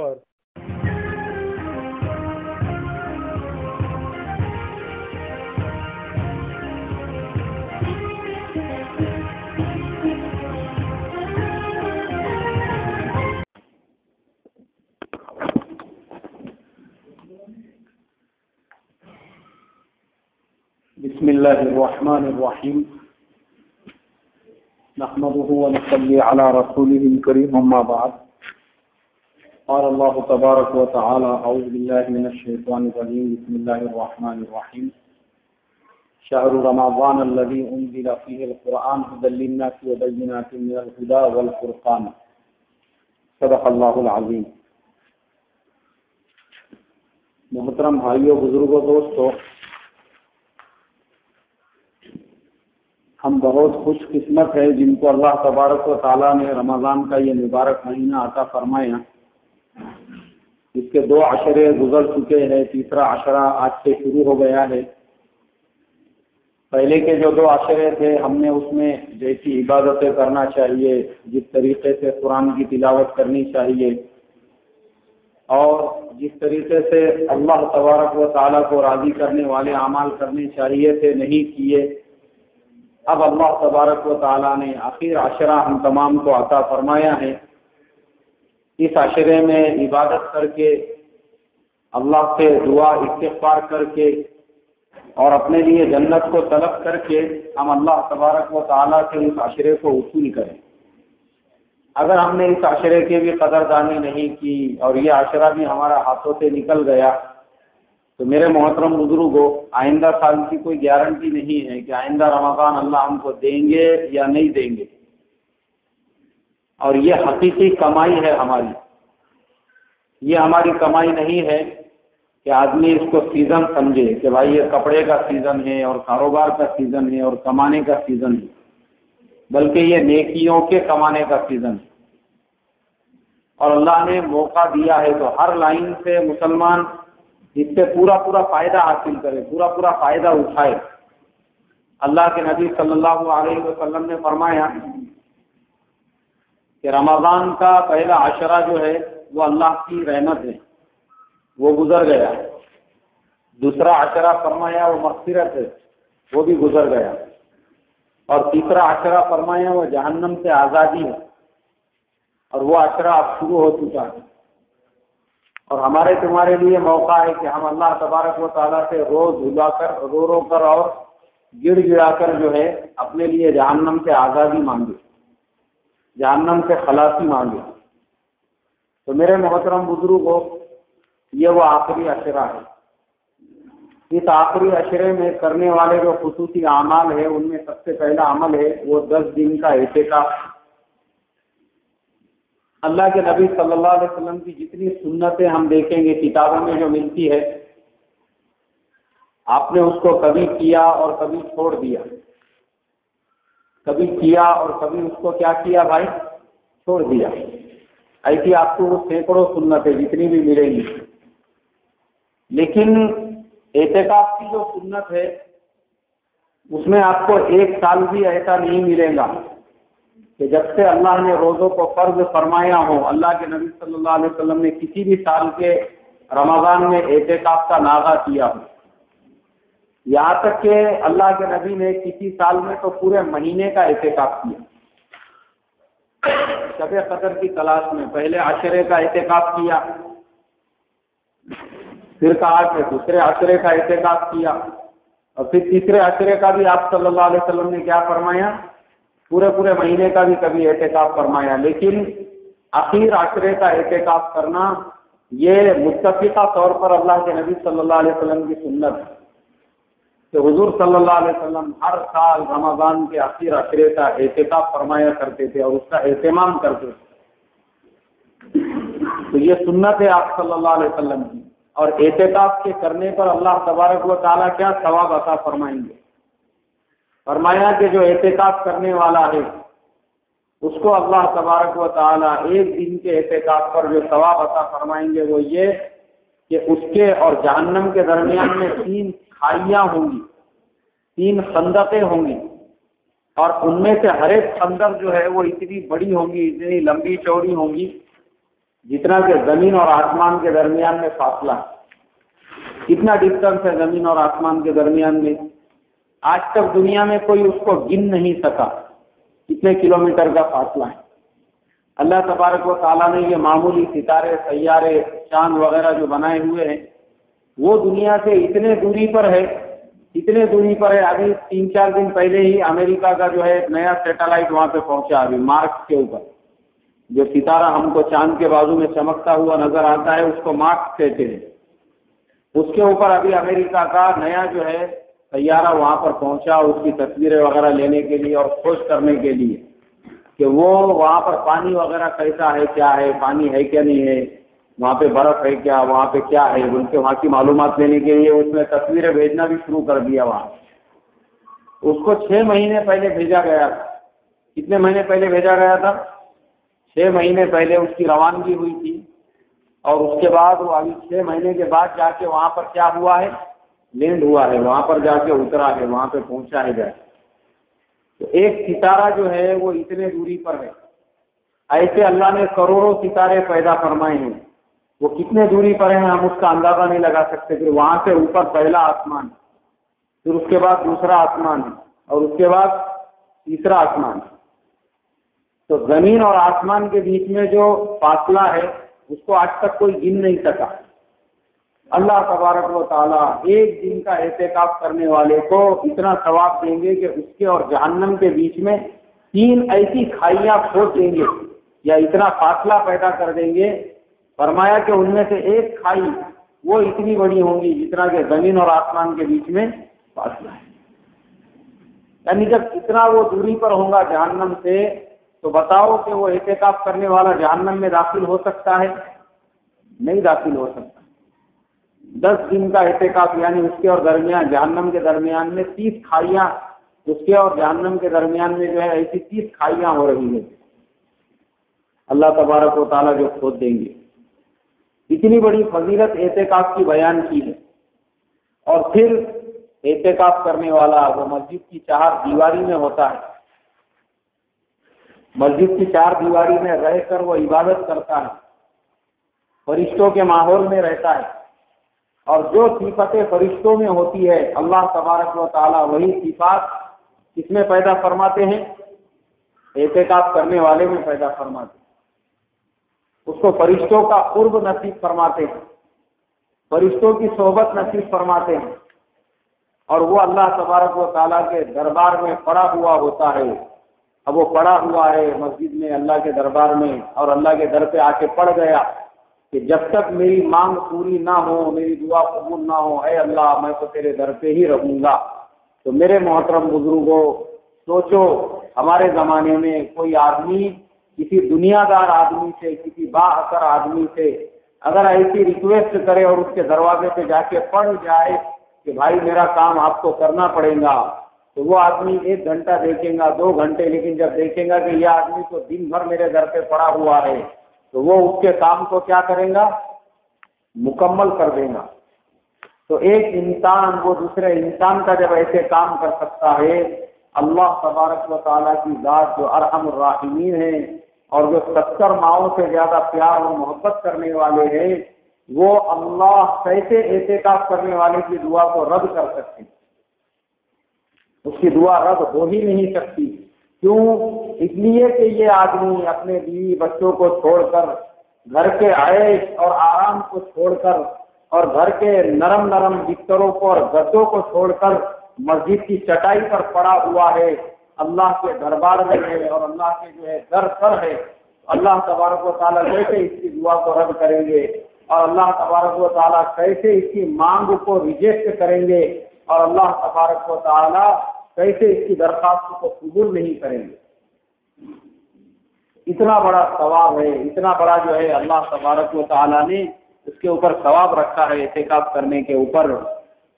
بسم اللہ الرحمن الرحیم نحمده ونصلی علی رسوله الکریم اما بعد قال اللہ تبارک وتعالی اعوذ باللہ من الشیطان الرجیم بسم اللہ الرحمن الرحیم شهر رمضان الذي انزل فيه القرآن هدى للناس وبينات من الهدى والفرقان صدق اللہ العظیم۔ محترم بھائیو، بزرگوں، دوستو، ہم بہت خوش قسمت ہے جن کو اللہ تبارک و تعالیٰ نے رمضان کا یہ مبارک مہینہ عطا فرمایا۔ اس کے 2 عشرے گزر چکے ہیں، تیسرا عشرہ آج سے شروع ہو گیا ہے۔ پہلے کے جو 2 عشرے تھے، ہم نے اس میں جیسی عبادتیں کرنا چاہیے، جس طریقے سے قرآن کی تلاوت کرنی چاہیے اور جس طریقے سے اللہ تبارک و تعالیٰ کو راضی کرنے والے اعمال کرنے چاہیے تھے، نہیں کیے۔ اب اللہ تبارک و تعالیٰ نے آخر عشرہ ہم تمام کو عطا فرمایا ہے۔ اس عشرے میں عبادت کر کے، اللہ سے دعا استغفار کر کے اور اپنے لیے جنت کو طلب کر کے ہم اللہ تبارک و تعالیٰ سے اس عشرے کو وصول کریں۔ اگر ہم نے اس عشرے کی بھی قدردانی نہیں کی اور یہ عشرہ بھی ہمارا ہاتھوں سے نکل گیا تو میرے محترم بزرگوں، آئندہ سال کی کوئی گارنٹی نہیں ہے کہ آئندہ رمضان اللہ ہم کو دیں گے یا نہیں دیں گے، اور یہ حقیقی کمائی ہے ہماری۔ یہ ہماری کمائی نہیں ہے کہ آدمی اس کو سیزن سمجھے کہ بھائی یہ کپڑے کا سیزن ہے اور کاروبار کا سیزن ہے اور کمانے کا سیزن ہے، بلکہ یہ نیکیوں کے کمانے کا سیزن ہے۔ اور اللہ نے موقع دیا ہے تو ہر لائن سے مسلمان اس سے پورا فائدہ حاصل کرے، پورا فائدہ اٹھائے۔ اللہ کے نبی صلی اللہ علیہ وسلم نے فرمایا کہ رمضان کا پہلا عشرہ جو ہے وہ اللہ کی رحمت ہے، وہ گزر گیا۔ دوسرا عشرہ فرمایا وہ مغفرت ہے، وہ بھی گزر گیا۔ اور تیسرا عشرہ فرمایا وہ جہنم سے آزادی ہے، اور وہ عشرہ اب شروع ہو چکا ہے۔ اور ہمارے تمہارے لیے موقع ہے کہ ہم اللہ تبارک و تعالیٰ سے رو کر اور گڑ گڑا کر جو ہے اپنے لیے جہنم سے آزادی مانگے، جہنم سے خلاصی مانگے۔ تو میرے محترم بزرگوں، یہ وہ آخری عشرہ ہے۔ اس آخری عشرے میں کرنے والے جو خصوصی اعمال ہے، ان میں سب سے پہلا عمل ہے وہ 10 دن کا اعتکاف۔ اللہ کے نبی صلی اللہ علیہ وسلم کی جتنی سنتیں ہم دیکھیں گے کتابوں میں جو ملتی ہے، آپ نے اس کو کبھی کیا اور کبھی چھوڑ دیا، کبھی کیا اور کبھی اس کو کیا کیا بھائی، چھوڑ دیا۔ ایسی آپ کو سینکڑوں سنتیں جتنی بھی ملیں گی، لیکن اعتکاف کی جو سنت ہے اس میں آپ کو 1 سال بھی ایسا نہیں ملے گا کہ جب سے اللہ نے روزوں کو فرض فرمایا ہو، اللہ کے نبی صلی اللہ علیہ وسلم نے کسی بھی سال کے رمضان میں اعتکاف کا ناغہ کیا ہو۔ یہاں تک کہ اللہ کے نبی نے کسی سال میں تو پورے مہینے کا اعتکاف کیا۔ شب قدر کی تلاش میں پہلے عشرے کا اعتکاف کیا، پھر کہا کہ دوسرے عشرے کا اعتکاف کیا، اور پھر تیسرے عشرے کا بھی آپ صلی اللہ علیہ وسلم نے کیا فرمایا، پورے مہینے کا بھی کبھی اعتکاف فرمایا۔ لیکن آخر عشرے کا اعتکاف کرنا یہ متفقہ طور پر اللہ کے نبی صلی اللہ علیہ وسلم کی سنت ہے کہ حضور صلی اللہ علیہ وسلم ہر سال رمضان کے آخر عشرے کا اعتکاف فرمایا کرتے تھے اور اس کا اہتمام کرتے تھے۔ تو یہ سنت ہے آپ صلی اللہ علیہ وسلم کی، اور اعتکاف کے کرنے پر اللہ تبارک و تعالیٰ کیا ثواب عطا فرمائیں گے۔ فرمایا کہ جو اعتکاف کرنے والا ہے اس کو اللہ تبارک و تعالیٰ 1 دن کے اعتکاف پر جو ثواب عطا فرمائیں گے وہ یہ کہ اس کے اور جہنم کے درمیان میں 3 کھائیاں ہوں گی، 3 خندقیں ہوں گی، اور ان میں سے ہر ایک خندق جو ہے وہ اتنی بڑی ہوں گی، اتنی لمبی چوڑی ہوں گی جتنا کہ زمین اور آسمان کے درمیان میں فاصلہ ہے۔ کتنا ڈسٹینس ہے زمین اور آسمان کے درمیان میں؟ آج تک دنیا میں کوئی اس کو گن نہیں سکا کتنے کلومیٹر کا فاصلہ ہے۔ اللہ تبارک و تعالیٰ نے یہ معمولی ستارے، سیارے، چاند وغیرہ جو بنائے ہوئے ہیں وہ دنیا سے اتنے دوری پر ہے، اتنے دوری پر ہے۔ ابھی 3-4 دن پہلے ہی امریکہ کا جو ہے ایک نیا سیٹلائٹ وہاں پہ پہنچا، ابھی مارس کے اوپر جو ستارہ ہم کو چاند کے بازو میں چمکتا ہوا نظر آتا ہے اس کو مارس کہتے ہیں۔ اس کے اوپر ابھی امریکہ کا نیا جو ہے سیارہ وہاں پر پہنچا، اس کی تصویریں وغیرہ لینے کے لیے اور کھوج کرنے کے لیے کہ وہ وہاں پر پانی وغیرہ کیسا ہے، کیا ہے، پانی ہے کیا نہیں ہے، وہاں پہ برف ہے کیا، وہاں پہ کیا ہے، ان کے وہاں کی معلومات لینے کے لیے اس میں تصویریں بھیجنا بھی شروع کر دیا وہاں۔ اس کو 6 مہینے پہلے بھیجا گیا تھا۔ کتنے مہینے پہلے بھیجا گیا تھا؟ 6 مہینے پہلے اس کی روانگی ہوئی تھی، اور اس کے بعد وہ ابھی 6 مہینے کے بعد جا کے وہاں پر کیا ہوا ہے، لینڈ ہوا ہے، وہاں پر جا کے اترا ہے، وہاں پہ پہنچا ہے جائے۔ تو ایک ستارہ جو ہے وہ اتنے دوری پر ہے۔ ایسے اللہ نے کروڑوں ستارے پیدا فرمائے ہیں، وہ کتنے دوری پر ہیں ہم اس کا اندازہ نہیں لگا سکتے۔ پھر وہاں سے اوپر پہلا آسمان، پھر اس کے بعد دوسرا آسمان، اور اس کے بعد تیسرا آسمان۔ تو زمین اور آسمان کے بیچ میں جو فاصلہ ہے اس کو آج تک کوئی گن نہیں سکا۔ اللہ تبارک و تعالیٰ ایک دن کا اعتکاف کرنے والے کو اتنا ثواب دیں گے کہ اس کے اور جہنم کے بیچ میں 3 ایسی کھائیاں کھود دیں گے، یا اتنا فاصلہ پیدا کر دیں گے۔ فرمایا کہ ان میں سے ایک کھائی وہ اتنی بڑی ہوں گی جتنا کہ زمین اور آسمان کے بیچ میں فاصلہ ہے۔ یعنی جب اتنا وہ دوری پر ہوگا جہنم سے، تو بتاؤ کہ وہ اعتکاف کرنے والا جہنم میں داخل ہو سکتا ہے؟ نہیں داخل ہو سکتا۔ 10 دن کا اعتکاف، یعنی اس کے اور درمیان، جہنم کے درمیان میں 30 کھائیاں، اس کے اور جہنم کے درمیان میں جو ہے ایسی 30 کھائیاں ہو رہی ہیں اللہ تبارک و تعالیٰ جو کھود دیں گے۔ اتنی بڑی فضیلت اعتکاف کی بیان کی ہے۔ اور پھر اعتکاف کرنے والا وہ مسجد کی 4 دیواری میں ہوتا ہے، مسجد کی 4 دیواری میں رہ کر وہ عبادت کرتا ہے، فرشتوں کے ماحول میں رہتا ہے، اور جو صفتیں فرشتوں میں ہوتی ہے اللہ تبارک و تعالیٰ وہی صفات کس میں پیدا فرماتے ہیں؟ اعتکاف کرنے والے میں پیدا فرماتے ہیں۔ اس کو فرشتوں کا قرب نصیب فرماتے ہیں، فرشتوں کی صحبت نصیب فرماتے ہیں، اور وہ اللہ تبارک و تعالیٰ کے دربار میں پڑا ہوا ہوتا ہے۔ اب وہ پڑا ہوا ہے مسجد میں اللہ کے دربار میں، اور اللہ کے در پہ آ کے پڑ گیا کہ جب تک میری مانگ پوری نہ ہو، میری دعا قبول نہ ہو، اے اللہ میں تو تیرے در پہ ہی رہوں گا۔ تو میرے محترم بزرگوں، سوچو ہمارے زمانے میں کوئی آدمی کسی دنیا دار آدمی سے، کسی با اثر آدمی سے اگر ایسی ریکویسٹ کرے اور اس کے دروازے پہ جا کے پڑ جائے کہ بھائی میرا کام آپ کو کرنا پڑے گا، تو وہ آدمی 1 گھنٹہ دیکھیں گا، 2 گھنٹے، لیکن جب دیکھیں گا کہ یہ آدمی تو دن بھر میرے در پہ پڑا ہوا ہے، تو وہ اس کے کام کو کیا کرے گا؟ مکمل کر دے گا۔ تو ایک انسان وہ دوسرے انسان کا جب ایسے کام کر سکتا ہے، اللہ تبارک و تعالیٰ کی ذات جو ارحم الراحمین ہے اور جو 70 ماؤں سے زیادہ پیار اور محبت کرنے والے ہیں، وہ اللہ کیسے اعتکاف کرنے والے کی دعا کو رد کر سکتے ہیں؟ اس کی دعا رد ہو ہی نہیں سکتی۔ کیوں؟ اس لیے کہ یہ آدمی اپنے بیوی بچوں کو چھوڑ کر، گھر کے عیش اور آرام کو چھوڑ کر، اور گھر کے نرم نرم بستروں کو اور گدوں کو چھوڑ کر مسجد کی چٹائی پر پڑا ہوا ہے، اللہ کے دربار میں ہے اور اللہ کے جو ہے در پر ہے۔ اللہ تبارک و تعالیٰ کیسے اس کی دعا کو رد کریں گے، اور اللہ تبارک و تعالیٰ کیسے اس کی مانگ کو ریجیکٹ کریں گے، اور اللہ تبارک و تعالیٰ کیسے اس کی درخواست کو قبول نہیں کریں گے؟ اتنا بڑا ثواب ہے، اتنا بڑا جو ہے اللہ تبارک و تعالیٰ نے اس کے اوپر ثواب رکھا ہے اعتکاف کرنے کے اوپر۔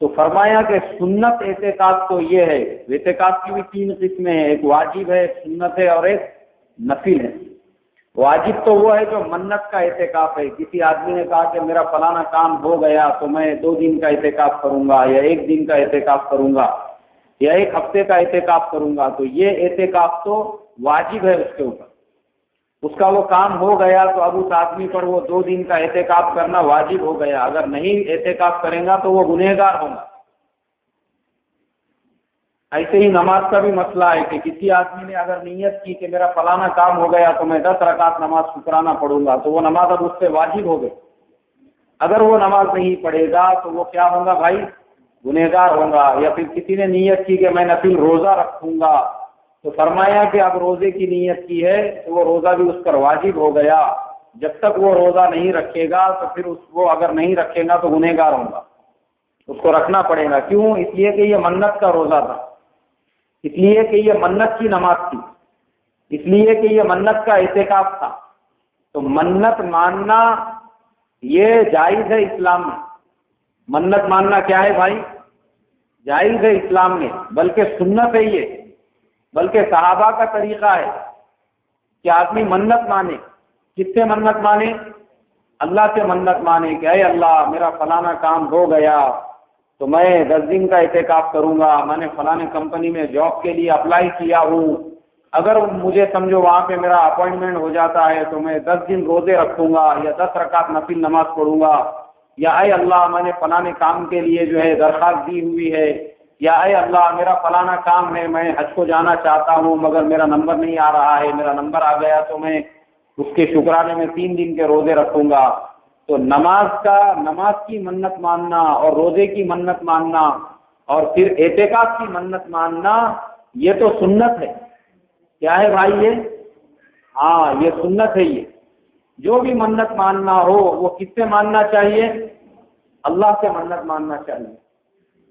تو فرمایا کہ سنت اعتکاف تو یہ ہے، اعتکاف کی بھی 3 قسمیں ہیں، ایک واجب ہے، ایک سنت ہے، اور ایک نفل ہے۔ واجب تو وہ ہے جو منت کا اعتکاف ہے، کسی آدمی نے کہا کہ میرا فلانا کام ہو گیا تو میں 2 دن کا اعتکاف کروں گا، یا 1 دن کا اعتکاف کروں گا، یا 1 ہفتے کا اعتکاف کروں گا، تو یہ اعتکاف تو واجب ہے اس کے اوپر۔ اس کا وہ کام ہو گیا تو اب اس آدمی پر وہ 2 دن کا اعتکاف کرنا واجب ہو گیا. اگر نہیں اعتکاف کرے گا تو وہ گنہگار ہوگا. ایسے ہی نماز کا بھی مسئلہ ہے کہ کسی آدمی نے اگر نیت کی کہ میرا فلانا کام ہو گیا تو میں 10 رکعت نماز شکرانہ پڑھوں گا، تو وہ نماز اب اس سے واجب ہو گئی. اگر وہ نماز نہیں پڑھے گا تو وہ کیا ہوگا بھائی؟ گنہگار ہوگا. یا پھر کسی نے نیت کی کہ میں نفل روزہ رکھوں گا، تو فرمایا کہ اب روزے کی نیت کی ہے تو وہ روزہ بھی اس پر واجب ہو گیا. جب تک وہ روزہ نہیں رکھے گا تو پھر وہ اگر نہیں رکھے گا تو گنہگار ہوگا، اس کو رکھنا پڑے گا. کیوں؟ اس لیے کہ یہ منت کا روزہ تھا، اس لیے کہ یہ منت کی نماز تھی، اس لیے کہ یہ منت کا اعتکاف تھا. تو منت ماننا یہ جائز ہے اسلام میں. منت ماننا کیا ہے بھائی؟ جائز ہے اسلام میں، بلکہ سنت ہے یہ، بلکہ صحابہ کا طریقہ ہے کہ آدمی منت مانے. کس سے منت مانے؟ اللہ سے منت مانے کہ اے اللہ میرا فلانا کام ہو گیا تو میں 10 دن کا اعتکاف کروں گا. میں نے فلانے کمپنی میں جاب کے لیے اپلائی کیا ہوں، اگر مجھے سمجھو وہاں پہ میرا اپوائنٹمنٹ ہو جاتا ہے تو میں 10 دن روزے رکھوں گا یا 10 رکعت نفل نماز پڑھوں گا. یا اے اللہ میں نے فلانے کام کے لیے جو ہے درخواست دی ہوئی ہے، یا اے اللہ میرا فلانا کام ہے، میں حج کو جانا چاہتا ہوں مگر میرا نمبر نہیں آ رہا ہے، میرا نمبر آ گیا تو میں اس کے شکرانے میں 3 دن کے روزے رکھوں گا. تو نماز کی منت ماننا اور روزے کی منت ماننا اور پھر اعتکاف کی منت ماننا یہ تو سنت ہے. کیا ہے بھائی یہ؟ ہاں یہ سنت ہے. یہ جو بھی منت ماننا ہو وہ کس سے ماننا چاہیے؟ اللہ سے منت ماننا چاہیے.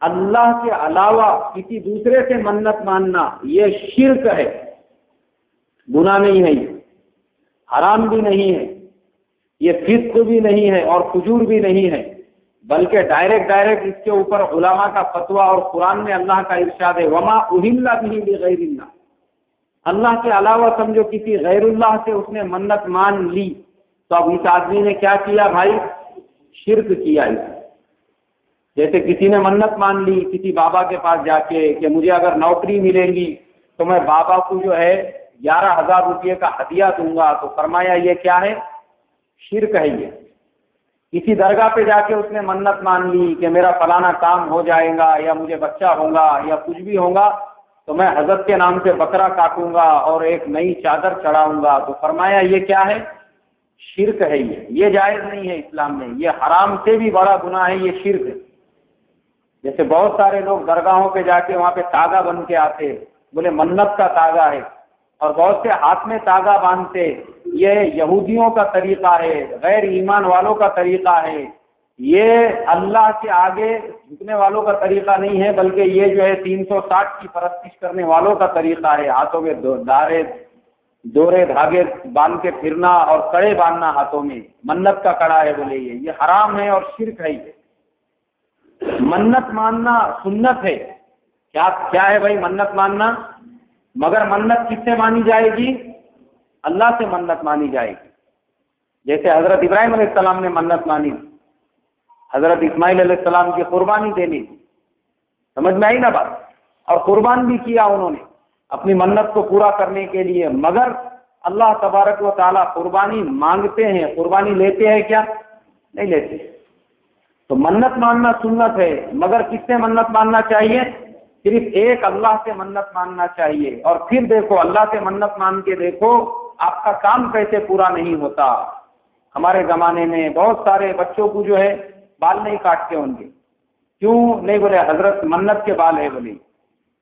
اللہ کے علاوہ کسی دوسرے سے منت ماننا یہ شرک ہے، گناہ نہیں ہے، یہ حرام بھی نہیں ہے، یہ فسق بھی نہیں ہے اور فجور بھی نہیں ہے، بلکہ ڈائریکٹ اس کے اوپر علماء کا فتویٰ اور قرآن میں اللہ کا ارشاد ہے وما اہل به بغیر اللہ. اللہ کے علاوہ سمجھو کسی غیر اللہ سے اس نے منت مان لی تو اب اس آدمی نے کیا کیا بھائی؟ شرک کیا. جیسے کسی نے منت مان لی کسی بابا کے پاس جا کے کہ مجھے اگر نوکری ملے گی تو میں بابا کو جو ہے 11,000 روپئے کا ہدیہ دوں گا، تو فرمایا یہ کیا ہے؟ شرک ہے. یہ کسی درگاہ پہ جا کے اس نے منت مان لی کہ میرا فلانا کام ہو جائے گا یا مجھے بچہ ہوگا یا کچھ بھی ہوگا تو میں حضرت کے نام سے بکرا کاٹوں گا اور ایک نئی چادر چڑھاؤں گا، تو فرمایا یہ کیا ہے؟ شرک ہے. یہ جائز نہیں ہے اسلام میں، یہ حرام سے بھی بڑا گناہ ہے، یہ شرک ہے. جیسے بہت سارے لوگ درگاہوں پہ جا کے وہاں پہ تاگا بن کے آتے، بولے منت کا تاگا ہے، اور بہت سے ہاتھ میں تاگا باندھتے. یہ یہودیوں کا طریقہ ہے، غیر ایمان والوں کا طریقہ ہے، یہ اللہ کے آگے جھکنے والوں کا طریقہ نہیں ہے، بلکہ یہ جو ہے 360 کی پرستش کرنے والوں کا طریقہ ہے. ہاتھوں میں دورے دھاگے باندھ کے پھرنا اور کڑے باندھنا ہاتھوں میں، منت کا کڑا ہے بولے. یہ حرام ہے اور شرک ہے. یہ منت ماننا سنت ہے. کیا ہے بھائی منت ماننا؟ مگر منت کس سے مانی جائے گی؟ اللہ سے منت مانی جائے گی. جیسے حضرت ابراہیم علیہ السلام نے منت مانی، حضرت اسماعیل علیہ السلام کی قربانی دینی. سمجھ میں آئی نا بات؟ اور قربان بھی کیا انہوں نے اپنی منت کو پورا کرنے کے لیے. مگر اللہ تبارک و تعالیٰ قربانی مانگتے ہیں، قربانی لیتے ہیں کیا؟ نہیں لیتے. تو منت ماننا سنت ہے، مگر کس سے منت ماننا چاہیے؟ صرف ایک اللہ سے منت ماننا چاہیے. اور پھر دیکھو اللہ سے منت مان کے دیکھو آپ کا کام کیسے پورا نہیں ہوتا. ہمارے زمانے میں بہت سارے بچوں کو جو ہے بال نہیں کاٹتے ان کے. کیوں نہیں؟ بولے حضرت منت کے بال ہے بولے.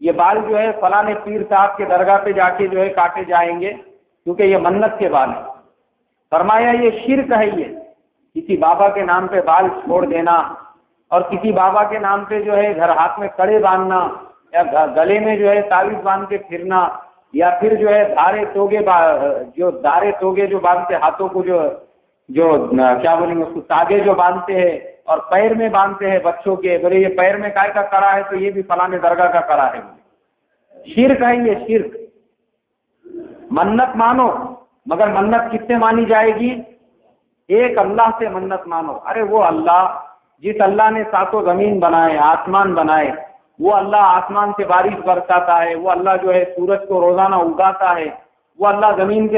یہ بال جو ہے فلاں پیر صاحب کے درگاہ پہ جا کے جو ہے کاٹے جائیں گے کیونکہ یہ منت کے بال ہیں. فرمایا یہ شرک ہے. یہ کسی بابا کے نام پہ بال چھوڑ دینا اور کسی بابا کے نام پہ جو ہے گھر ہاتھ میں کڑے باندھنا یا گلے میں جو ہے تعویذ باندھ کے پھرنا، یا پھر جو ہے دھارے توگے جو باندھتے ہاتھوں کو جو کیا بولیں گے اس کو تاگے جو باندھتے ہیں اور پیر میں باندھتے ہیں بچوں کے. بولے یہ پیر میں کائے کا کڑا ہے تو یہ بھی فلاں درگاہ کا کڑا ہے. شرک ہے یہ شرک. منت مانو مگر منت کس سے مانی جائے گی؟ ایک اللہ سے منت مانو. ارے وہ اللہ جس اللہ نے ساتوں زمین بنائے، آسمان بنائے، وہ اللہ آسمان سے بارش برساتا ہے، وہ اللہ جو ہے سورج کو روزانہ اگاتا ہے، وہ اللہ زمین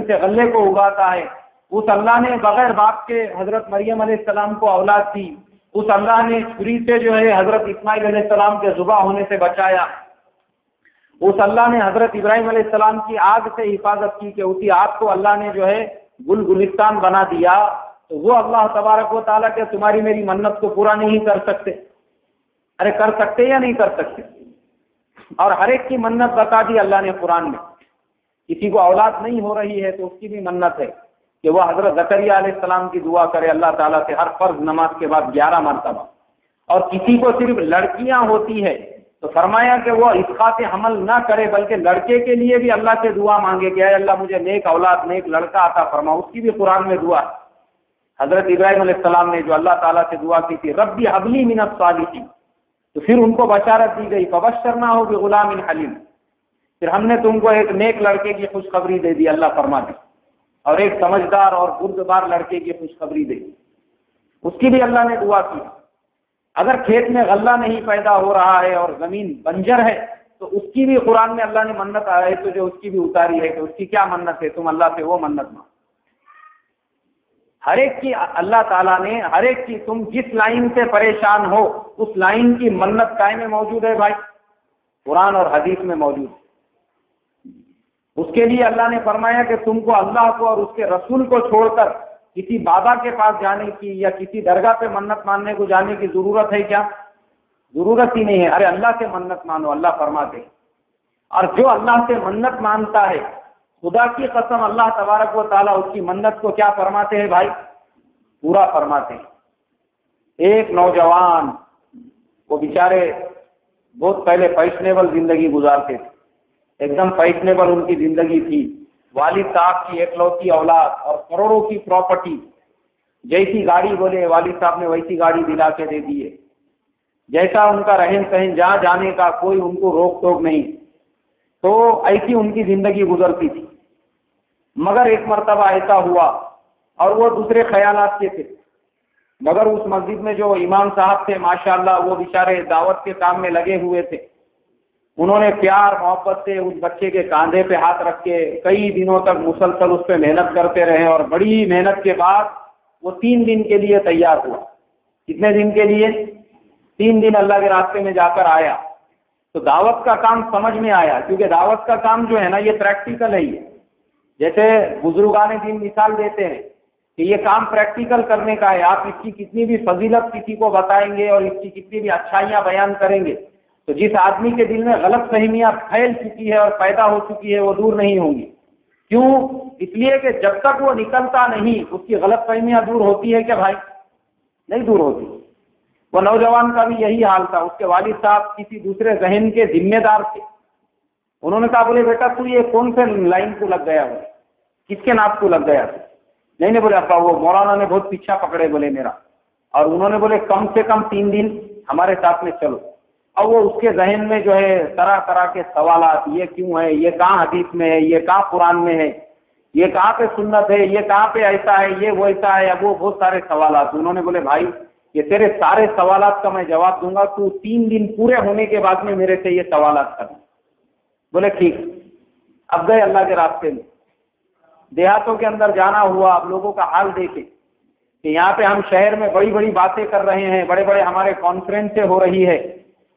سے غلے کو اگاتا ہے، اس اللہ نے بغیر باپ کے حضرت مریم علیہ السلام کو اولاد دی، اس اللہ نے چھری سے جو ہے حضرت اسماعیل علیہ السلام کے ذبح ہونے سے بچایا، اس اللہ نے حضرت ابراہیم علیہ السلام کی آگ سے حفاظت کی کہ اسی آگ کو اللہ نے جو ہے گلستان بنا دیا، تو وہ اللہ تبارک و تعالیٰ کہ تمہاری میری منت کو پورا نہیں کر سکتے؟ ارے کر سکتے یا نہیں کر سکتے؟ اور ہر ایک کی منت بتا دی اللہ نے قرآن میں. کسی کو اولاد نہیں ہو رہی ہے تو اس کی بھی منت ہے کہ وہ حضرت زکریا علیہ السلام کی دعا کرے اللہ تعالیٰ سے ہر فرض نماز کے بعد 11 مرتبہ. اور کسی کو صرف لڑکیاں ہوتی ہے تو فرمایا کہ وہ اسقاط حمل نہ کرے بلکہ لڑکے کے لیے بھی اللہ سے دعا مانگے کہ اے اللہ مجھے نیک اولاد نیک لڑکا عطا فرما. اس کی بھی قرآن میں دعا. حضرت ابراہیم علیہ السلام نے جو اللہ تعالیٰ سے دعا کی تھی ربی حبلی من الصالحین، تو پھر ان کو بشارت دی گئی فبشرناہ بغلام حلیم، پھر ہم نے تم کو ایک نیک لڑکے کی خوشخبری دے دی اللہ فرماتے، اور ایک سمجھدار اور بردبار لڑکے کی خوشخبری دے دی. اس کی بھی اللہ نے دعا کی. اگر کھیت میں غلہ نہیں پیدا ہو رہا ہے اور زمین بنجر ہے تو اس کی بھی قرآن میں اللہ نے منت آئے تو جو اس کی بھی اتاری ہے کہ اس کی کیا منت ہے، تم اللہ سے وہ منت مانگو. ہر ایک کی اللہ تعالیٰ نے ہر ایک کی، تم جس لائن سے پریشان ہو اس لائن کی منت کائے میں موجود ہے بھائی، قرآن اور حدیث میں موجود ہے. اس کے لیے اللہ نے فرمایا کہ تم کو اللہ کو اور اس کے رسول کو چھوڑ کر کسی بابا کے پاس جانے کی یا کسی درگاہ پہ منت ماننے کو جانے کی ضرورت ہے کیا؟ ضرورت ہی نہیں ہے. ارے اللہ سے منت مانو، اللہ فرماتے. اور جو اللہ سے منت مانتا ہے خدا کی قسم اللہ تبارک و تعالیٰ اس کی منت کو کیا فرماتے ہیں بھائی؟ پورا فرماتے ہیں. ایک نوجوان وہ بیچارے بہت پہلے فیشنیبل زندگی گزارتے تھے، ایک دم فیشنیبل ان کی زندگی تھی. والد صاحب کی ایکلوتی اولاد اور کروڑوں کی پراپرٹی، جیسی گاڑی بولے والد صاحب نے ویسی گاڑی دلا کے دے دیے، جیسا ان کا رہن سہن جہاں جانے کا کوئی ان کو روک ٹوک نہیں. تو ایسی ان کی زندگی گزرتی تھی. مگر ایک مرتبہ ایسا ہوا اور وہ دوسرے خیالات کے تھے، مگر اس مسجد میں جو امام صاحب تھے ماشاءاللہ وہ بیچارے دعوت کے کام میں لگے ہوئے تھے. انہوں نے پیار محبت سے اس بچے کے کاندھے پہ ہاتھ رکھ کے کئی دنوں تک مسلسل اس پہ محنت کرتے رہے اور بڑی محنت کے بعد وہ 3 دن کے لیے تیار ہوا. کتنے دن کے لیے؟ 3 دن اللہ کے راستے میں جا کر آیا. تو دعوت کا کام سمجھ میں آیا، کیونکہ دعوت کا کام جو ہے نا یہ پریکٹیکل ہے. یہ جیسے بزرگان دین مثال دیتے ہیں کہ یہ کام پریکٹیکل کرنے کا ہے. آپ اس کی کتنی بھی فضیلت کسی کو بتائیں گے اور اس کی کتنی بھی اچھائیاں بیان کریں گے تو جس آدمی کے دل میں غلط فہمیاں پھیل چکی ہے اور پیدا ہو چکی ہے وہ دور نہیں ہوں گی. کیوں؟ اس لیے کہ جب تک وہ نکلتا نہیں اس کی غلط فہمیاں دور ہوتی ہے کیا بھائی؟ نہیں دور ہوتی. وہ نوجوان کا بھی یہی حال تھا. اس کے والد صاحب کسی دوسرے ذہن کے ذمہ دار تھے. انہوں نے کہا بولے بیٹا تو یہ کون سے لائن کو لگ گیا ہے، کس کے ناپ کو لگ گیا؟ نہیں بولے ابا وہ مولانا نے بہت پیچھا پکڑے بولے میرا، اور انہوں نے بولے کم سے کم 3 دن ہمارے ساتھ میں چلو. اور وہ اس کے ذہن میں جو ہے طرح طرح کے سوالات، یہ کیوں ہے، یہ کہاں حدیث میں ہے، یہ کہاں قرآن میں ہے، یہ کہاں پہ سنت ہے، یہ کہاں پہ ایسا ہے، یہ ویسا ہے. اب وہ بہت سارے سوالات. انہوں نے بولے بھائی یہ تیرے سارے سوالات کا میں جواب دوں گا، تو 3 دن پورے ہونے کے بعد میں میرے سے یہ سوالات کرنا. بولے ٹھیک. اب گئے اللہ کے راستے میں، دیہاتوں کے اندر جانا ہوا. اب لوگوں کا حال دیکھے کہ یہاں پہ ہم شہر میں بڑی بڑی باتیں کر رہے ہیں، بڑے بڑے ہمارے کانفرنسیں ہو رہی ہے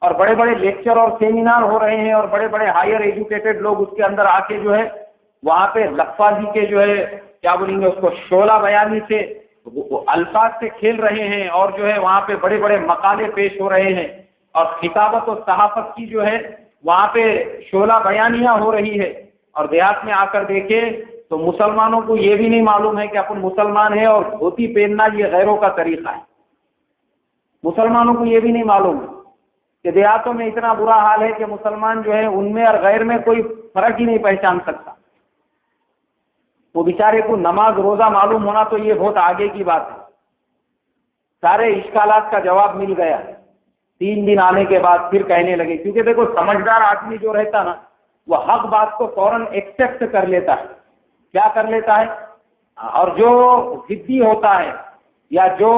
اور بڑے بڑے لیکچر اور سیمینار ہو رہے ہیں اور بڑے بڑے ہائر ایجوکیٹڈ لوگ اس کے اندر آ کے جو ہے وہاں پہ لفظی کے جو ہے کیا بولیں گے اس کو شعلہ بیانی سے الفاظ سے کھیل رہے ہیں، اور جو ہے وہاں پہ بڑے بڑے مقالے پیش ہو رہے ہیں اور خطابت و صحافت کی جو ہے وہاں پہ شعلہ بیانیاں ہو رہی ہے. اور دیہات میں آ کر دیکھے تو مسلمانوں کو یہ بھی نہیں معلوم ہے کہ اپن مسلمان ہیں اور دھوتی پہننا یہ غیروں کا طریقہ ہے. مسلمانوں کو یہ بھی نہیں معلوم ہے کہ دیہاتوں میں اتنا برا حال ہے کہ مسلمان جو ہے ان میں اور غیر میں کوئی فرق ہی نہیں پہچان سکتا. وہ بیچارے کو نماز روزہ معلوم ہونا تو یہ بہت آگے کی بات ہے. سارے اشکالات کا جواب مل گیا. 3 دن آنے کے بعد پھر کہنے لگے، کیونکہ دیکھو سمجھدار آدمی جو رہتا نا وہ حق بات کو فوراً ایکسیپٹ کر لیتا ہے. کیا کر لیتا ہے؟ اور جو ضدی ہوتا ہے یا جو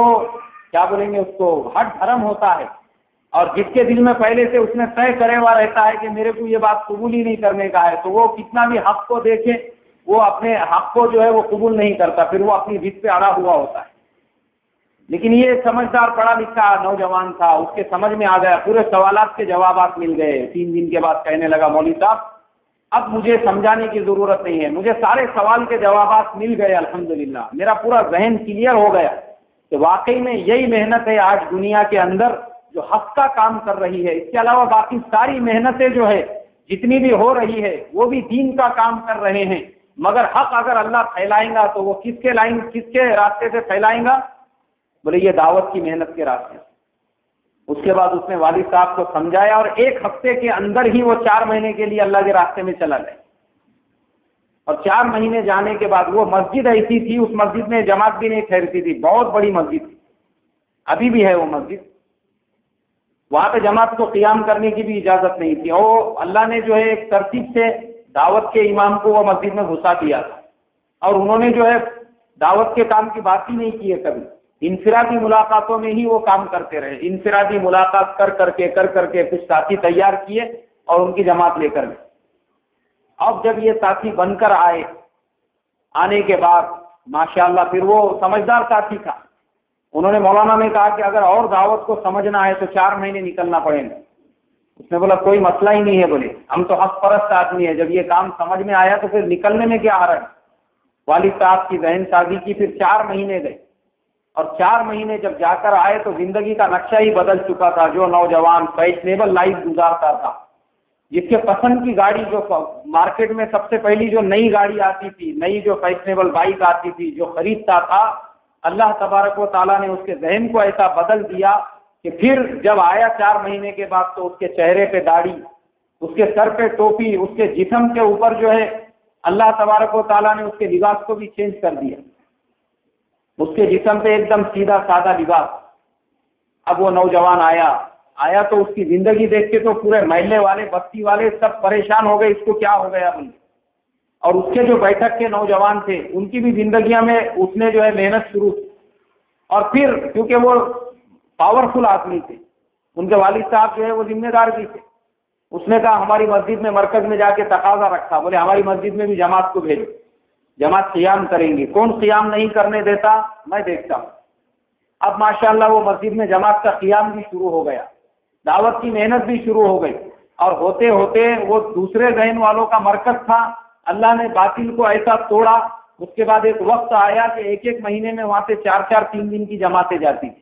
کیا بولیں گے اس کو ہٹ دھرم ہوتا ہے اور جس کے دل میں پہلے سے اس نے طے کرے ہوا رہتا ہے کہ میرے کو یہ بات قبول ہی نہیں کرنے کا ہے، تو وہ کتنا بھی حق کو دیکھے وہ اپنے حق کو جو ہے وہ قبول نہیں کرتا، پھر وہ اپنی ضد پہ اڑا ہوا ہوتا ہے۔ لیکن یہ سمجھدار پڑھا لکھا نوجوان تھا، اس کے سمجھ میں آ گیا، پورے سوالات کے جوابات مل گئے۔ 3 دن کے بعد کہنے لگا مولوی صاحب اب مجھے سمجھانے کی ضرورت نہیں ہے، مجھے سارے سوال کے جوابات مل گئے، الحمدللہ میرا پورا ذہن کلیئر ہو گیا کہ واقعی میں یہی محنت ہے آج دنیا کے اندر جو حق کا کام کر رہی ہے، اس کے علاوہ باقی ساری محنتیں جو ہے جتنی بھی ہو رہی ہے وہ بھی دین کا کام کر رہے ہیں، مگر حق اگر اللہ پھیلائیں گا تو وہ کس کے راستے سے پھیلائیں گا؟ بولے یہ دعوت کی محنت کے راستے۔ اس کے بعد اس نے والد صاحب کو سمجھایا اور 1 ہفتے کے اندر ہی وہ 4 مہینے کے لیے اللہ کے راستے میں چلا گیا۔ اور 4 مہینے جانے کے بعد وہ مسجد ایسی تھی، اس مسجد میں جماعت بھی نہیں ٹھہرتی تھی، بہت بڑی مسجد تھی، ابھی بھی ہے وہ مسجد، وہاں پہ جماعت کو قیام کرنے کی بھی اجازت نہیں تھی، اور اللہ نے جو ہے ایک ترتیب سے دعوت کے امام کو وہ مسجد میں گھسا دیا تھا، اور انہوں نے جو ہے دعوت کے کام کی بات ہی نہیں کی ہے کبھی، انفرادی ملاقاتوں میں ہی وہ کام کرتے رہے، انفرادی ملاقات کر کے کچھ ساتھی تیار کیے اور ان کی جماعت لے کر گئے۔ اب جب یہ ساتھی بن کر آنے کے بعد ماشاءاللہ پھر وہ سمجھدار ساتھی تھا، انہوں نے مولانا نے کہا کہ اگر اور دعوت کو سمجھنا ہے تو 4 مہینے نکلنا پڑیں گے۔ اس نے بولا کوئی مسئلہ ہی نہیں ہے، بولے ہم تو حق پرست آدمی ہے، جب یہ کام سمجھ میں آیا تو پھر نکلنے میں کیا آ رہا ہے۔ والد صاحب کی ذہن سازی کی، پھر 4 مہینے گئے، اور 4 مہینے جب جا کر آئے تو زندگی کا نقشہ ہی بدل چکا تھا۔ جو نوجوان فیشنیبل لائف گزارتا تھا، جس کے پسند کی گاڑی جو مارکیٹ میں سب سے پہلی جو نئی گاڑی آتی تھی، نئی جو فیشنیبل بائک آتی تھی، جو خریدتا تھا، اللہ تبارک و تعالیٰ نے اس کے ذہن کو ایسا بدل دیا کہ پھر جب آیا 4 مہینے کے بعد تو اس کے چہرے پہ داڑھی، اس کے سر پہ ٹوپی، اس کے جسم کے اوپر جو ہے اللہ تبارک و تعالیٰ نے اس کے لباس کو بھی چینج کر دیا، اس کے جسم پہ ایک دم سیدھا سادہ لباس۔ اب وہ نوجوان آیا تو اس کی زندگی دیکھ کے تو پورے محلے والے بستی والے سب پریشان ہو گئے، اس کو کیا ہو گیا بھائی۔ اور اس کے جو بیٹھک کے نوجوان تھے ان کی بھی زندگیاں میں اس نے جو ہے محنت شروع کی، اور پھر کیونکہ وہ پاورفل آدمی تھے، ان کے والد صاحب جو ہے وہ ذمہ دار بھی تھے، اس نے کہا ہماری مسجد میں مرکز میں جا کے تقاضا رکھا، بولے ہماری مسجد میں بھی جماعت کو بھیجو، جماعت قیام کریں گی، کون قیام نہیں کرنے دیتا میں دیکھتا ہوں۔ اب ماشاءاللہ وہ مسجد میں جماعت کا قیام بھی شروع ہو گیا، دعوت کی محنت بھی شروع ہو گئی، اور ہوتے ہوتے وہ دوسرے ذہن والوں کا مرکز تھا، اللہ نے باطل کو ایسا توڑا۔ اس کے بعد ایک وقت آیا کہ 1 مہینے میں وہاں سے 4 3 دن کی جماعتیں جاتی تھی،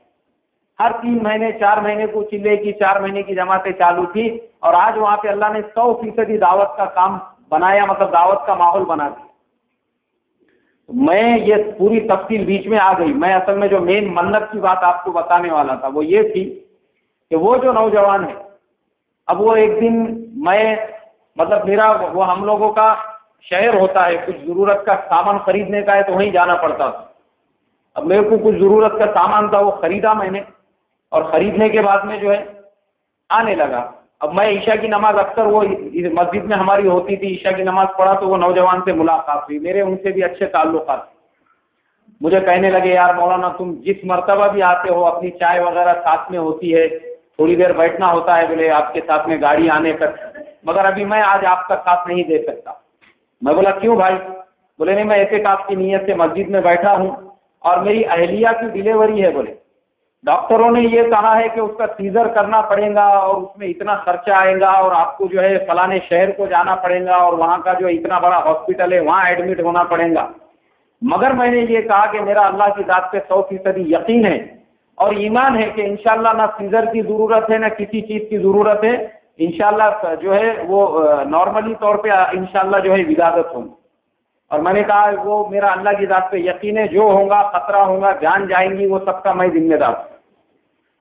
ہر 3 مہینے 4 مہینے کو چلے کی 4 مہینے کی جماعتیں چالو تھی، اور آج وہاں پہ اللہ نے 100% دعوت کا کام بنایا، مطلب دعوت کا ماحول بنا دیا۔ میں یہ پوری تفصیل بیچ میں آ گئی، میں اصل میں جو مین منت کی بات آپ کو بتانے والا تھا وہ یہ تھی کہ وہ جو نوجوان ہے، اب وہ ایک دن مطلب میرا وہ ہم لوگوں کا شہر ہوتا ہے، کچھ ضرورت کا سامان خریدنے کا ہے تو وہیں جانا پڑتا تھا۔ اب میرے کو کچھ ضرورت کا سامان تھا، وہ خریدا میں نے، اور خریدنے کے بعد میں جو ہے آنے لگا۔ اب میں عشاء کی نماز اکثر وہ مسجد میں ہماری ہوتی تھی، عشاء کی نماز پڑھا تو وہ نوجوان سے ملاقات ہوئی، میرے ان سے بھی اچھے تعلقات، مجھے کہنے لگے یار مولانا تم جس مرتبہ بھی آتے ہو اپنی چائے وغیرہ ساتھ میں ہوتی ہے، تھوڑی دیر بیٹھنا ہوتا ہے، بولے آپ کے ساتھ میں گاڑی آنے تک، مگر ابھی میں آج آپ کا ساتھ نہیں دے سکتا۔ میں بولا کیوں بھائی؟ بولے نہیں میں اعتکاف کی نیت سے مسجد میں بیٹھا ہوں اور میری اہلیہ کی ڈیلیوری ہے، بولے ڈاکٹروں نے یہ کہا ہے کہ اس کا سیزر کرنا پڑے گا اور اس میں اتنا خرچہ آئے گا، اور آپ کو جو ہے فلانے شہر کو جانا پڑے گا، اور وہاں کا جو اتنا بڑا ہاسپٹل ہے وہاں ایڈمٹ ہونا پڑے گا، مگر میں نے یہ کہا کہ میرا اللہ کی ذات پہ 100% یقین ہے اور ایمان ہے کہ انشاءاللہ نہ سیزر کی ضرورت ہے نہ کسی چیز کی ضرورت ہے، انشاءاللہ جو ہے وہ نارملی طور پہ انشاءاللہ جو ہے ولادت ہوگی۔ اور میں نے کہا وہ میرا اللہ کی ذات پہ یقین ہے، جو ہوگا خطرہ ہوگا جان جائیں گی وہ سب کا میں ذمہ دار ہوں،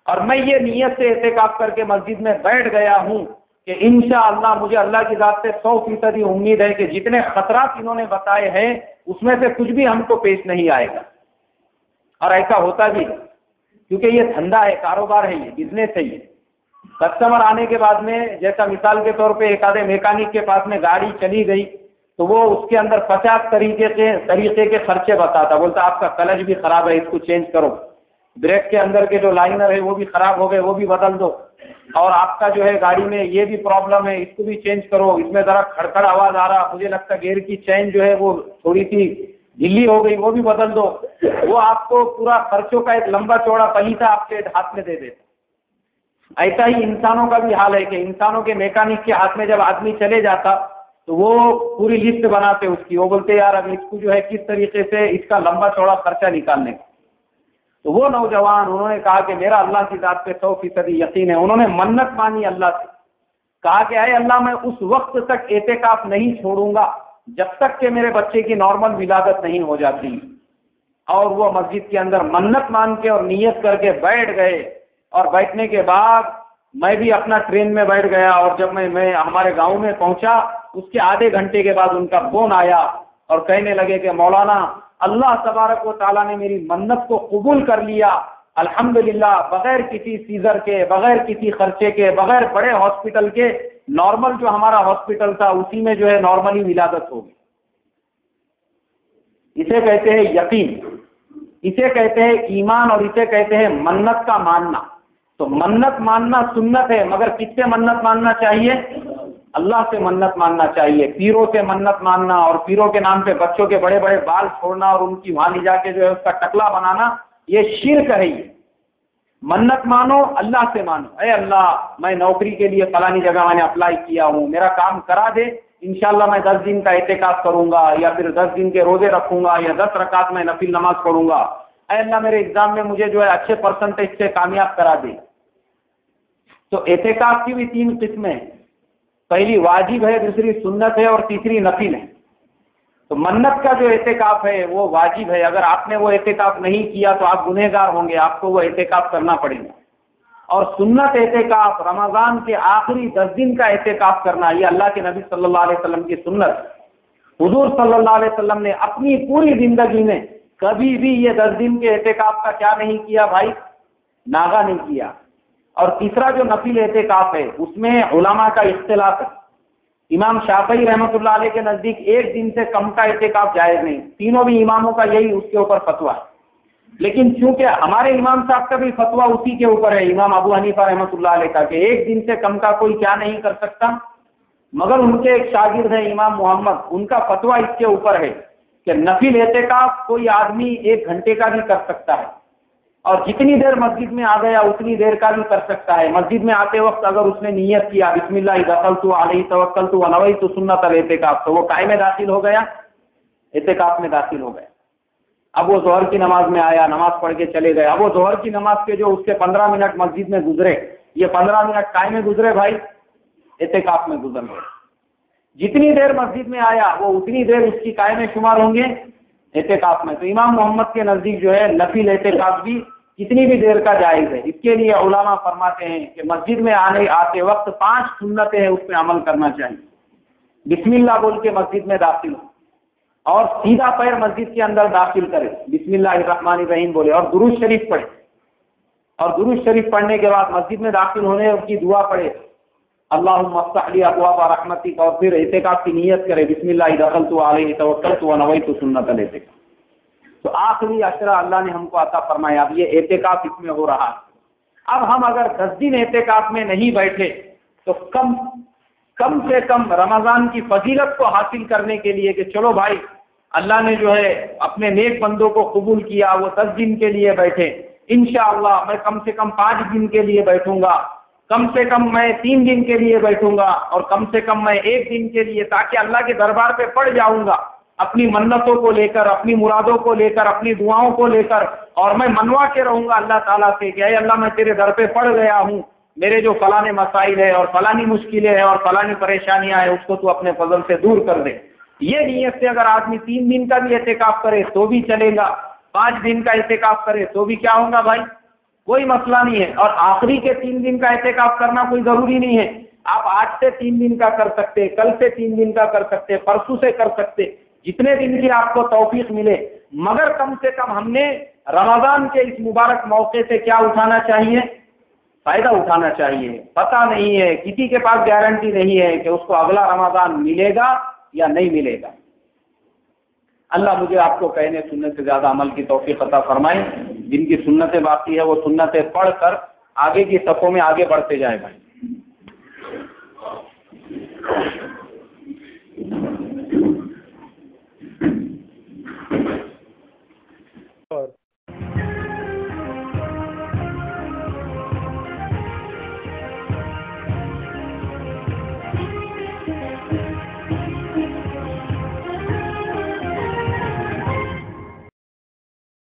اور میں یہ نیت سے اعتکاف کر کے مسجد میں بیٹھ گیا ہوں کہ انشاءاللہ مجھے اللہ کی ذات سے 100% امید ہے کہ جتنے خطرات انہوں نے بتائے ہیں اس میں سے کچھ بھی ہم کو پیش نہیں آئے گا، اور ایسا ہوتا بھی کیونکہ یہ دھندا ہے، کاروبار ہے، یہ بزنس ہے۔ یہ کسٹمر آنے کے بعد میں جیسا مثال کے طور پہ ایک آدھے میکینک کے پاس میں گاڑی چلی گئی تو وہ اس کے اندر 50 طریقے کے خرچے بتاتا، بولتا آپ کا کلچ بھی خراب ہے اس کو چینج کرو، بریک کے اندر کے جو لائنر ہے وہ بھی خراب ہو گئے وہ بھی بدل دو، اور آپ کا جو ہے گاڑی میں یہ بھی پرابلم ہے، اس کو بھی چینج کرو، اس میں ذرا کھڑکھڑ آواز آ رہا، مجھے لگتا ہے گیئر کی چین جو ہے وہ تھوڑی سی ڈھیلی ہو گئی، وہ بھی بدل دو، وہ آپ کو پورا خرچوں کا ایک لمبا چوڑا پلیتا آپ کے ہاتھ میں دے دیتا۔ ایسا ہی انسانوں کا بھی حال ہے کہ انسانوں کے میکینک کے ہاتھ میں جب آدمی چلے جاتا تو وہ پوری لسٹ بناتے اس کی، وہ بولتے یار اب اس کو جو ہے کس طریقے سے اس کا لمبا چوڑا خرچہ نکالنے کا۔ تو وہ نوجوان انہوں نے کہا کہ میرا اللہ کی ذات پہ 100% یقین ہے، انہوں نے منت مانی اللہ سے، کہا کہ اے اللہ میں اس وقت تک اعتکاف نہیں چھوڑوں گا جب تک کہ میرے بچے کی نارمل ولادت نہیں ہو جاتی۔ اور وہ مسجد کے اندر منت مان کے اور نیت کر کے بیٹھ گئے، اور بیٹھنے کے بعد میں بھی اپنا ٹرین میں بیٹھ گیا، اور جب میں ہمارے گاؤں میں پہنچا اس کے آدھے گھنٹے کے بعد ان کا فون آیا اور کہنے لگے کہ مولانا اللہ تبارک و تعالیٰ نے میری منت کو قبول کر لیا الحمدللہ، بغیر کسی سیزر کے، بغیر کسی خرچے کے، بغیر بڑے ہاسپٹل کے، نارمل جو ہمارا ہاسپٹل تھا اسی میں جو ہے نارملی ولادت ہوگی۔ اسے کہتے ہیں یقین، اسے کہتے ہیں ایمان، اور اسے کہتے ہیں منت کا ماننا۔ تو منت ماننا سنت ہے، مگر کس سے منت ماننا چاہیے؟ اللہ سے منت ماننا چاہیے۔ پیروں سے منت ماننا اور پیروں کے نام پہ بچوں کے بڑے بڑے بال چھوڑنا اور ان کی وہاں لے جا کے جو ہے اس کا ٹکلا بنانا، یہ شرک ہے۔ یہ منت مانو، اللہ سے مانو، اے اللہ میں نوکری کے لیے فلانی جگہ میں نے اپلائی کیا ہوں، میرا کام کرا دے، انشاءاللہ میں 10 دن کا اعتکاف کروں گا، یا پھر 10 دن کے روزے رکھوں گا، یا 10 رکعت میں نفل نماز پڑھوں گا، اے اللہ میرے ایگزام میں مجھے جو ہے اچھے پرسنٹیج سے کامیاب کرا دے۔ تو اعتکاف کی بھی 3 قسمیں ہیں، پہلی واجب ہے، دوسری سنت ہے، اور تیسری نفل ہے۔ تو منت کا جو اعتکاف ہے وہ واجب ہے، اگر آپ نے وہ اعتکاف نہیں کیا تو آپ گنہگار ہوں گے، آپ کو وہ اعتکاف کرنا پڑے گا۔ اور سنت اعتکاف رمضان کے آخری 10 دن کا اعتکاف کرنا، یہ اللہ کے نبی صلی اللہ علیہ وسلم کی سنت۔ حضور صلی اللہ علیہ وسلم نے اپنی پوری زندگی میں کبھی بھی یہ 10 دن کے اعتکاف کا کیا نہیں کیا بھائی؟ ناغہ نہیں کیا۔ اور تیسرا جو نفل اعتکاف ہے اس میں علماء کا اختلاف ہے۔ امام شافعی رحمۃ اللہ علیہ کے نزدیک 1 دن سے کم کا اعتکاف جائز نہیں، تینوں بھی اماموں کا یہی اس کے اوپر فتویٰ ہے۔ لیکن چونکہ ہمارے امام صاحب کا بھی فتویٰ اسی کے اوپر ہے، امام ابو حنیفہ رحمۃ اللہ علیہ کا، کہ 1 دن سے کم کا کوئی کیا نہیں کر سکتا، مگر ان کے ایک شاگرد ہیں امام محمد، ان کا فتویٰ اس کے اوپر ہے کہ نفل اعتکاف کوئی آدمی 1 گھنٹے کا بھی کر سکتا ہے، اور جتنی دیر مسجد میں آ گیا اتنی دیر کا بھی کر سکتا ہے۔ مسجد میں آتے وقت اگر اس نے نیت کیا بسم اللہ دخلت علیہ توکلت ونویت سنت الاعتکاف، تو وہ کائے میں داخل ہو گیا، اعتکاف میں داخل ہو گیا۔ اب وہ ظہر کی نماز میں آیا، نماز پڑھ کے چلے گئے، اب وہ ظہر کی نماز کے جو اس کے 15 منٹ مسجد میں گزرے، یہ 15 منٹ کائے میں گزرے بھائی؟ اعتکاف میں گزر گئے۔ جتنی دیر مسجد میں آیا وہ اتنی دیر اس کی کائے میں شمار ہوں گے اعتکاف میں۔ تو امام محمد کے نزدیک جو ہے نفل اعتکاف بھی کتنی بھی دیر کا جائز ہے۔ اس کے لیے علماء فرماتے ہیں کہ مسجد میں آتے وقت 5 سنتیں ہیں، اس پہ عمل کرنا چاہیے۔ بسم اللہ بول کے مسجد میں داخل ہو، اور سیدھا پیر مسجد کے اندر داخل کرے، بسم اللہ الرحمن الرحیم بولے، اور درود شریف پڑھے، اور درود شریف پڑھنے کے بعد مسجد میں داخل ہونے کی دعا پڑھے، اللہم افتح لی ابواب رحمتک، اور پھر اعتکاف کی نیت کرے، بسم اللہ دخلت علیہ توکلت ونویت سنت الاعتکاف۔ تو آخری عشرہ اللہ نے ہم کو عطا فرمایا، اب یہ اعتکاف اس میں ہو رہا ہے۔ اب ہم اگر 10 دن اعتکاف میں نہیں بیٹھے تو کم سے کم رمضان کی فضیلت کو حاصل کرنے کے لیے کہ چلو بھائی اللہ نے جو ہے اپنے نیک بندوں کو قبول کیا، وہ 10 دن کے لیے بیٹھے، انشاءاللہ میں کم سے کم 5 دن کے لیے بیٹھوں گا، کم سے کم میں 3 دن کے لیے بیٹھوں گا، اور کم سے کم میں 1 دن کے لیے، تاکہ اللہ کے دربار پہ پڑ جاؤں گا اپنی منتوں کو لے کر، اپنی مرادوں کو لے کر، اپنی دعاؤں کو لے کر، اور میں منوا کے رہوں گا اللہ تعالیٰ سے کہ اے اللہ میں تیرے در پہ پڑ گیا ہوں، میرے جو فلانے مسائل ہے اور فلانی مشکلیں ہیں اور فلانی پریشانیاں ہیں اس کو تو اپنے فضل سے دور کر دے۔ یہ نیت سے اگر آدمی 3 دن کا بھی اعتکاف کرے تو بھی چلے گا، 5 دن کا اعتکاف کرے تو بھی کیا ہوگا بھائی؟ کوئی مسئلہ نہیں ہے۔ اور آخری کے 3 دن کا اعتکاف کرنا کوئی ضروری نہیں ہے، آپ آج سے 3 دن کا کر سکتے، کل سے 3 دن کا کر سکتے، پرسوں سے کر سکتے، جتنے دن کی آپ کو توفیق ملے، مگر کم سے کم ہم نے رمضان کے اس مبارک موقع سے کیا اٹھانا چاہیے؟ فائدہ اٹھانا چاہیے۔ پتہ نہیں ہے، کسی کے پاس گارنٹی نہیں ہے کہ اس کو اگلا رمضان ملے گا یا نہیں ملے گا۔ اللہ مجھے آپ کو کہنے سننے سے زیادہ عمل کی توفیق عطا فرمائے۔ جن کی سنتیں باقی ہے وہ سنتیں پڑھ کر آگے کی صفوں میں آگے بڑھتے جائیں بھائی.